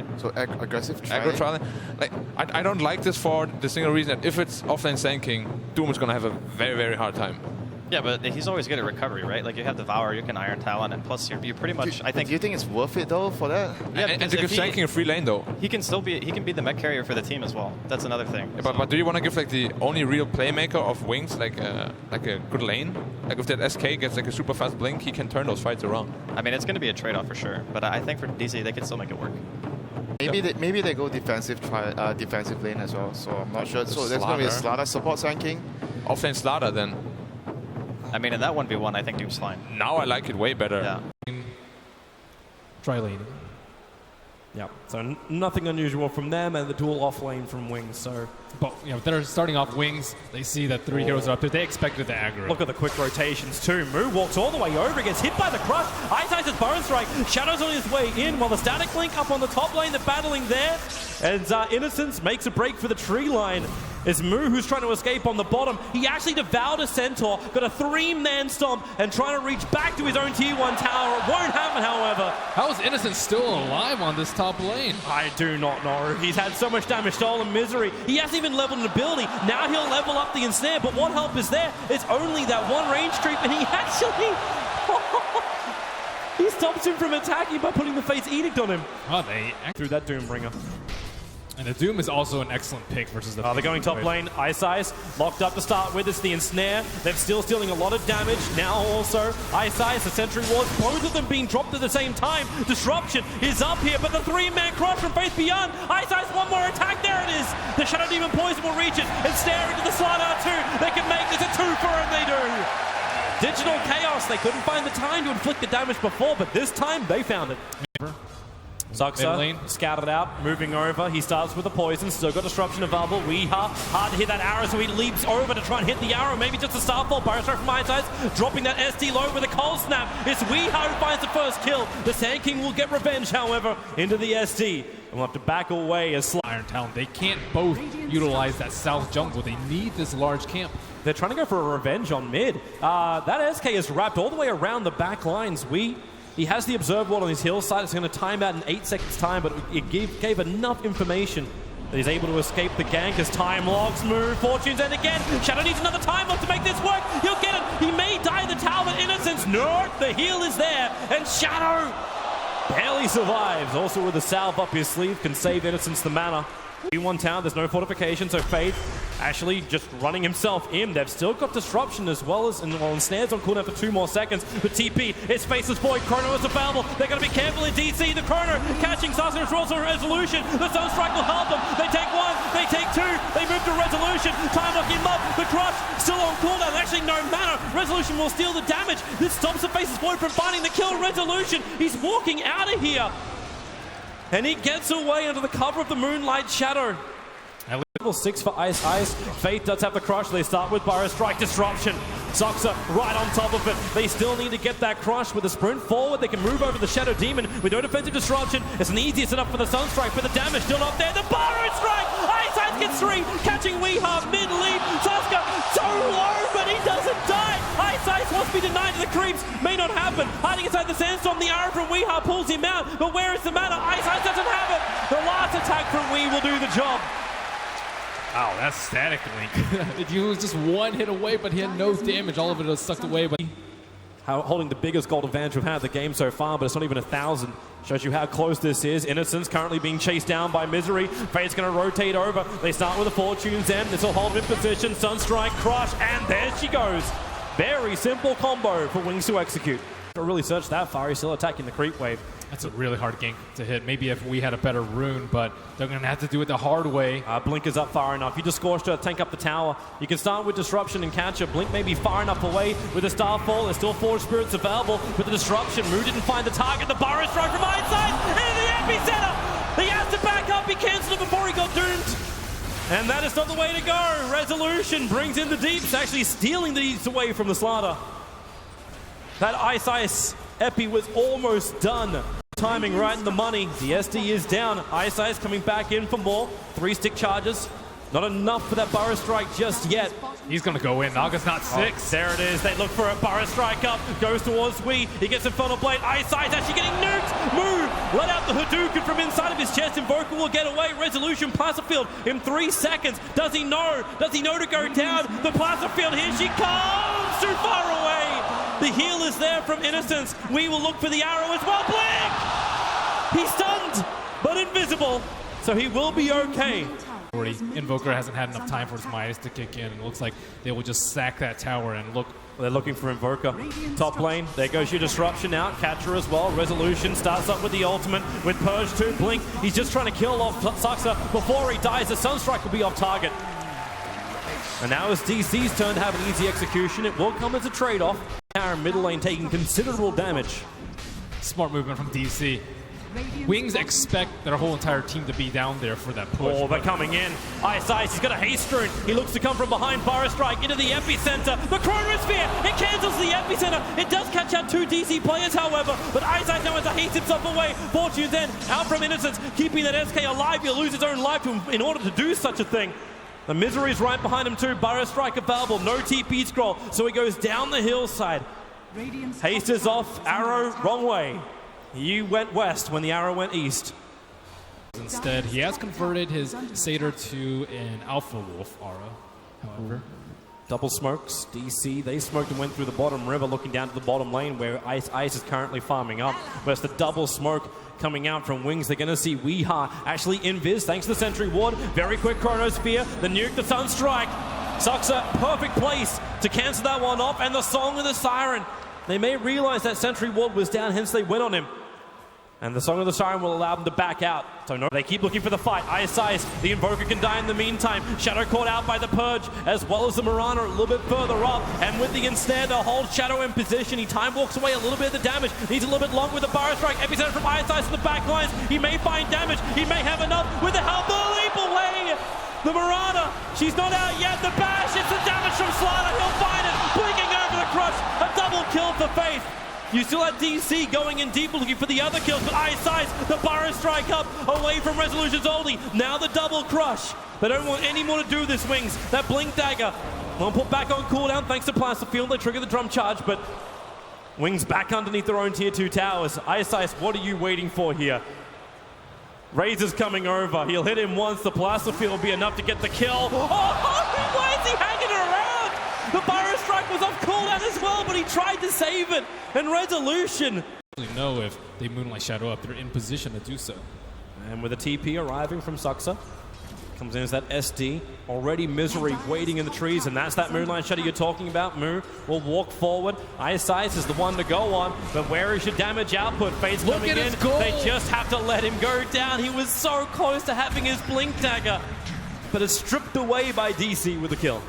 Right. So aggressive trialing. Aggro trialing. Like, I don't like this for the single reason that if it's offlane Sanking, Doom is going to have a very, very hard time. Yeah, but he's always good at recovery, right? Like, you have Devour, you can Iron Talon, and plus you pretty much, I think... Do you think it's worth it, though, for that? Yeah, and to give Sanking a free lane, though. He can still be, he can be the mech carrier for the team as well. That's another thing. Yeah, but do you want to give, like, the only real playmaker of Wings, like a good lane? Like, if that SK gets, like, a super fast blink, he can turn those fights around. I mean, it's going to be a trade-off for sure, but I think for DC, they can still make it work. Maybe they go defensive lane as well, so I'm not sure. So there's going to be a Slaughter support Sanking. Offlane Slaughter, then. I mean, in that 1v1, I think Doom's fine. Now I like it way better. Yeah. Try leading. Yeah, so nothing unusual from them, and the dual off lane from Wings. So, but you know, they're starting off Wings. They see that 3 heroes are up there. They expected the aggro. Look at the quick rotations too. Moo walks all the way over, gets hit by the crush. Ice his Burn Strike. Shadow's on his way in, while the Static Link up on the top lane. They're battling there, and Innocence makes a break for the tree line. It's Moo who's trying to escape on the bottom. He actually devoured a Centaur, got a 3-man stomp, and trying to reach back to his own tier 1 tower. It won't happen, however. How is Innocence still alive on this top lane? I do not know. He's had so much damage, stolen misery. He hasn't even leveled an ability. Now he'll level up the ensnare, but what help is there? It's only that one range creep, and he actually... he stops him from attacking by putting the Fate's Edict on him. Oh, they... Through that Doombringer. And the Doom is also an excellent pick versus the... they're going top lane. Ice locked up to start with. It's the ensnare. They're still stealing a lot of damage. Now also, Ice, the Sentry Wards, both of them being dropped at the same time. Disruption is up here, but the 3-man crush from Faith Beyond. Ice, one more attack. There it is. The Shadow Demon Poison will reach it and stare into the Slaughter 2. They can make this a 2-for, and they do. Digital Chaos. They couldn't find the time to inflict the damage before, but this time they found it. Zuxa scouted out, moving over. He starts with the poison, still got disruption available. Weeha, hard to hit that arrow, so he leaps over to try and hit the arrow. Maybe just a starfall. Burrow from Ice, dropping that SD low with a cold snap. It's Weeha who finds the first kill. The Sand King will get revenge, however, into the SD. And we'll have to back away as Iron Talon. They can't both utilize that south jungle. They need this large camp. They're trying to go for a revenge on mid. That SK is wrapped all the way around the back lines. He has the Observe Ward on his hillside. It's going to time out in 8 seconds time, but it gave enough information that he's able to escape the gank as time logs move. Fortune's End again. Shadow needs another time lock to make this work. He'll get it. He may die the tower, but Innocence, no, the heal is there. And Shadow barely survives. Also with a salve up his sleeve, can save Innocence the mana. T1 town, there's no fortification, so Faith actually just running himself in. They've still got disruption as well as snares on cooldown for 2 more seconds. But TP, it's Faceless Void, Chrono is available. They're going to be careful in DC. The Chrono catching Sasha also Resolution. The Sunstrike will help them. They take 1, they take 2, they move to Resolution. Time lock him up. The Crush still on cooldown. Actually, no mana. Resolution will steal the damage. This stops the Faceless Void from finding the kill. Resolution, he's walking out of here. And he gets away under the cover of the Moonlight Shadow. At level 6 for Ice. Faith does have the crush. They start with Burrow Strike Disruption. Zuxa right on top of it. They still need to get that crush with a sprint forward. They can move over the Shadow Demon with no defensive disruption. It's an easier setup for the Sunstrike, but the damage still not there. The Burrow Strike! Ice gets 3, catching Weeha mid-lead. Zuxa so low, but he doesn't die. Ice wants to be denied to the creeps. May not happen. Hiding inside the Sandstorm, the arrow from Weeha pulls him out. But where is the mana? Ice doesn't have it. The last attack from Wee will do the job. Wow, that's Static Link. He was just 1 hit away, but he had no damage. All of it was sucked away. But holding the biggest gold advantage we've had the game so far, but it's not even 1,000. Shows you how close this is. Innocence currently being chased down by Misery. Fate's going to rotate over. They start with a Fortune's End. This will hold him in position. Sunstrike, Crush, and there she goes. Very simple combo for Wings to execute. Don't really search that far. He's still attacking the creep wave. That's a really hard gank to hit. Maybe if we had a better rune, but they're going to have to do it the hard way. Blink is up far enough. You just scorched to tank up the tower. You can start with Disruption and catch it. Blink may be far enough away with the Starfall. There's still Forge Spirits available with the Disruption. Moo didn't find the target. The Burrow Strike from Ironside into the epicenter. He has to back up. He cancelled it before he got doomed. And that is not the way to go. Resolution brings in the deeps, actually stealing the deeps away from the Slaughter. That Ice Epi was almost done. Timing right in the money. The SD is down. Ice coming back in for more. 3 stick charges. Not enough for that Burrow Strike just yet. He's going to go in. Naga's not 6. There it is. They look for a Burrow Strike up. Goes towards Wee. He gets Infernal Blade. Eyesight's actually getting nuked. Move. Let out the Hadouken from inside of his chest. Invoker will get away. Resolution. Placerfield in 3 seconds. Does he know? Does he know to go down? The Placerfield. Here she comes. Too far away. The heal is there from Innocence. We will look for the arrow as well. Blink. He's stunned, but invisible. So he will be okay. Invoker hasn't had enough time for his Midas to kick in, and it looks like they will just sack that tower and look. They're looking for Invoker. Top lane, there goes your Disruption out. Catcher as well. Resolution starts up with the ultimate with Purge 2. Blink, he's just trying to kill off Saxa before he dies. The Sunstrike will be off target. And now it's DC's turn to have an easy execution. It will come as a trade-off. Karen middle lane taking considerable damage. Smart movement from DC. Wings expect their whole entire team to be down there for that push. Oh, they're coming in. Ice, he's got a haste rune. He looks to come from behind. Burrow Strike into the epicenter. The Chronosphere, it cancels the epicenter. It does catch out 2 DC players, however, but Ice now has to haste himself away. Fortune's End out from Innocence, keeping that SK alive. He'll lose his own life in order to do such a thing. The Misery's right behind him too. Burrow Strike available. No TP scroll, so he goes down the hillside. Haste is off. Arrow, wrong way. You went west when the arrow went east. Instead, he has converted his Satyr to an Alpha Wolf aura, however. Double smokes, DC, they smoked and went through the bottom river looking down to the bottom lane where Ice is currently farming up. Where's the double smoke coming out from Wings? They're going to see Weeha actually invis thanks to the Sentry Ward. Very quick Chronosphere, the nuke, the Sunstrike. Saxa, perfect place to cancel that one off, and the Song of the Siren. They may realize that Sentry Ward was down, hence they went on him. And the Song of the Siren will allow them to back out. So no, they keep looking for the fight. Ice, the Invoker can die in the meantime. Shadow caught out by the Purge, as well as the Mirana a little bit further up. And with the Ensnare, they'll hold Shadow in position. He time walks away a little bit of the damage. Needs a little bit long with the Burrow Strike. Epicenter from Ice to the back lines. He may find damage. He may have enough with the help. The leap away. The Mirana, she's not out yet. The bash, it's the damage from Slaughter. He'll find it. Blinking over the crush. A double kill for Faith. You still have DC going in deep looking for the other kills, but Ice, the Burrow Strike up away from Resolution's oldie. Now the double crush. They don't want any more to do this, Wings. That Blink Dagger won't put back on cooldown thanks to Placerfield. They trigger the drum charge, but Wings back underneath their own tier 2 towers. Ice, what are you waiting for here? Razor's coming over. He'll hit him once. The Placerfield will be enough to get the kill. Oh, why is he hanging around? The Burrow Strike was off cooldown as well, but he tried to save it. And Resolution. Know if they Moonlight Shadow up, they're in position to do so. And with a TP arriving from Saxa, comes in as that SD. Already Misery waiting in the trees, and that's that Moonlight Shadow you're talking about. Moo will walk forward. Ice is the one to go on, but where is your damage output? Fade's coming in. They just have to let him go down. He was so close to having his Blink Dagger, but it's stripped away by DC with the kill.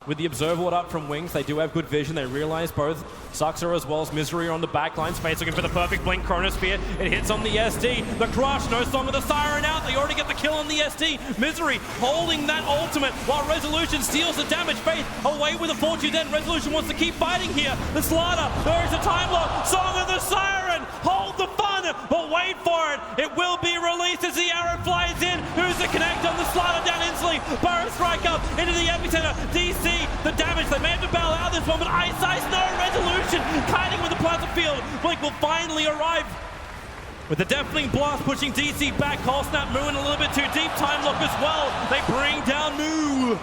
With the Observer Ward up from Wings, they do have good vision. They realize both Saxa as well as Misery are on the back line. Space looking for the perfect Blink Chronosphere. It hits on the SD. The Crush, no Song of the Siren out. They already get the kill on the SD. Misery holding that ultimate while Resolution steals the damage. Faith away with a Fortune End. Resolution wants to keep fighting here. The Slaughter, there is a time lock. Song of the Siren, hold the fun, but wait for it. It will be released as the arrow flies in. Who's the connect on the Slaughter down instantly? Burrow Strike up into the epicenter. DC, the damage. They may have to bail out this one, but Ice, no Resolution. Kiting with the Placerfield. Blink will finally arrive with the Deafening Blast pushing DC back. Call Snap Moo in a little bit too deep. Time lock as well. They bring down Moo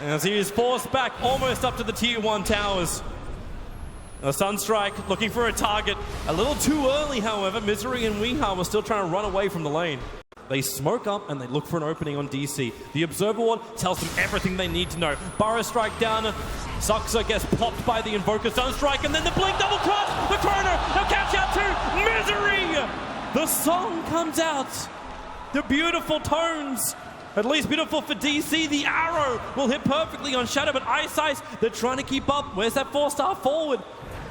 as he is forced back almost up to the tier 1 towers. A Sunstrike looking for a target. A little too early, however. Misery and Weeha were still trying to run away from the lane. They smoke up and they look for an opening on DC. The Observer Ward tells them everything they need to know. Burrow Strike down. Saxa gets popped by the Invoker Sunstrike, and then the Blink double cross. The Chrono, they'll catch out too. Misery! The song comes out. The beautiful tones. At least beautiful for DC. The arrow will hit perfectly on Shadow, but Ice, they're trying to keep up. Where's that 4-star forward?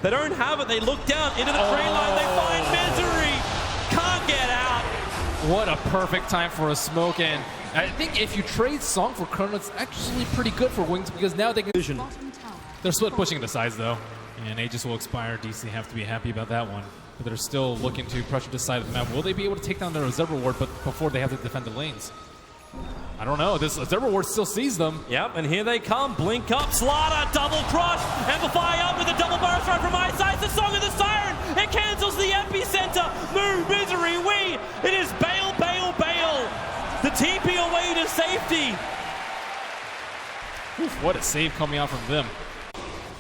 They don't have it. They look down into the tree line. They find Misery. Can't get out. What a perfect time for a smoke, and I think if you trade Song for Chrono, it's actually pretty good for Wings because now they can vision. They're split pushing the sides though, and Aegis will expire. DC have to be happy about that one, but they're still looking to pressure this side of the map. Will they be able to take down their Observer Ward, but before they have to defend the lanes? I don't know. This Observer Ward still sees them. Yep, and here they come. Blink up, Slaughter, double crush. Amplify up with a double burst right from eyesight. The Song of the Siren. It cancels the epicenter. Move, Misery, we. It is bail, bail, bail. The TP away to safety. Oof, what a save coming out from them.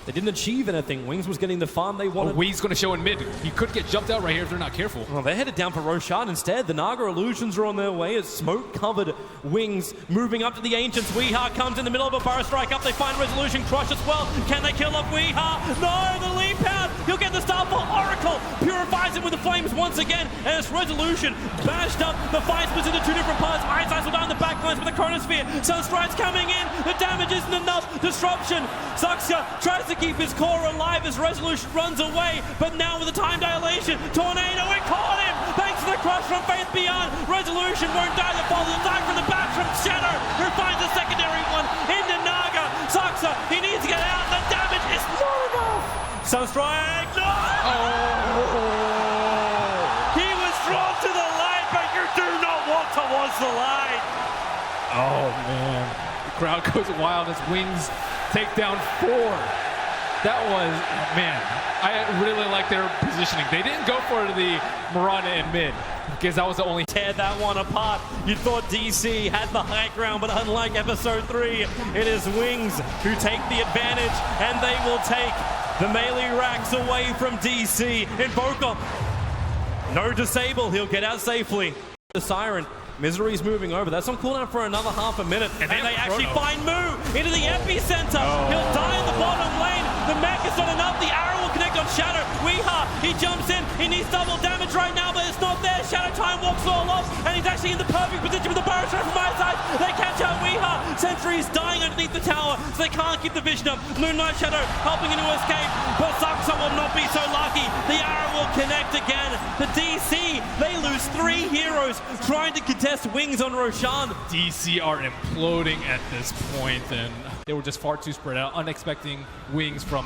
They didn't achieve anything. Wings was getting the farm they wanted. Oh, Wings going to show in mid. He could get jumped out right here if they're not careful. Well, they're headed down for Roshan instead. The Naga Illusions are on their way as smoke-covered Wings moving up to the Ancients. Weeha comes in the middle of a burst strike up. They find Resolution Crush as well. Can they kill off Weeha? No, the leap out. He'll get the star for Oracle. Purifies him with the flames once again. And it's Resolution bashed up. The fight splits into two different parts. Eyesight will down the backlines with the Chronosphere. Sunstride's coming in. The damage isn't enough. Disruption. Zuxia tries to keep his core alive as Resolution runs away, but now with the time dilation, Tornado, it caught him! Thanks to the crush from Faith Beyond, Resolution won't die, the fall will die from the back from Shadow, who finds a secondary one into Naga. Zuxia, he needs to get out, the damage is not enough! Sunstrike, no! Oh. He was drawn to the light, but you do not walk towards the light! Oh, man. The crowd goes wild as Wings take down 4. That was, man, I really like their positioning. They didn't go for the Mirana in mid because that was the only. Tear that one apart. You thought DC had the high ground, but unlike episode 3, it is Wings who take the advantage, and they will take the melee racks away from DC. Invoker, no disable, he'll get out safely. The Siren. Misery's moving over. That's on cooldown for another half a minute. And they actually find Moo into the epicenter. He'll die in the bottom lane. The mech is not enough. The arrow will connect on Shadow. Weeha, he jumps in. He needs double damage right now, but it's not there. Shadow Time walks all off, and he's actually in the perfect position with the burrow strike from my side. They catch out Weeha. Sentry's dying underneath the tower, so they can't keep the vision up. Moonlight Shadow helping him to escape, but Zuxia will not be so lucky. The arrow will connect again. The DC, they lose 3 heroes trying to contest Wings on Roshan. DC are imploding at this point, and they were just far too spread out, unexpecting Wings from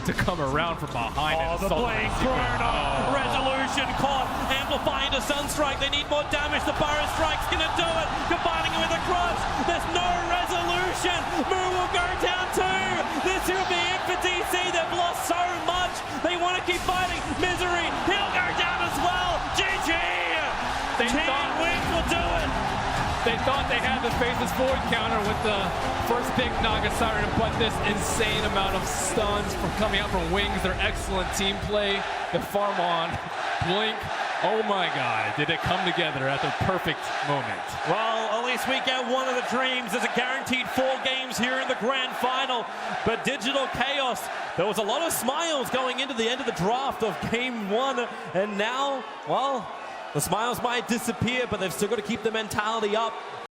to come around from behind. The blade thrown up. Resolution caught, amplifying to Sunstrike. They need more damage. The Burrow Strike's gonna do it. Combining it with a crush. There's no resolution. Moo will go down too. This will be it for DC. They've lost so much. They want to keep fighting. Misery, he'll go down as well. GG. Wings will do it. They thought they had the Faceless Void counter with the first pick Naga Siren, but this insane amount of stuns from coming out from Wings, their excellent team play, the farm on, Blink, oh my god, did it come together at the perfect moment. Well, at least we get one of the dreams. There's a guaranteed 4 games here in the grand final, but Digital Chaos, there was a lot of smiles going into the end of the draft of game 1, and now, well, the smiles might disappear, but they've still got to keep the mentality up.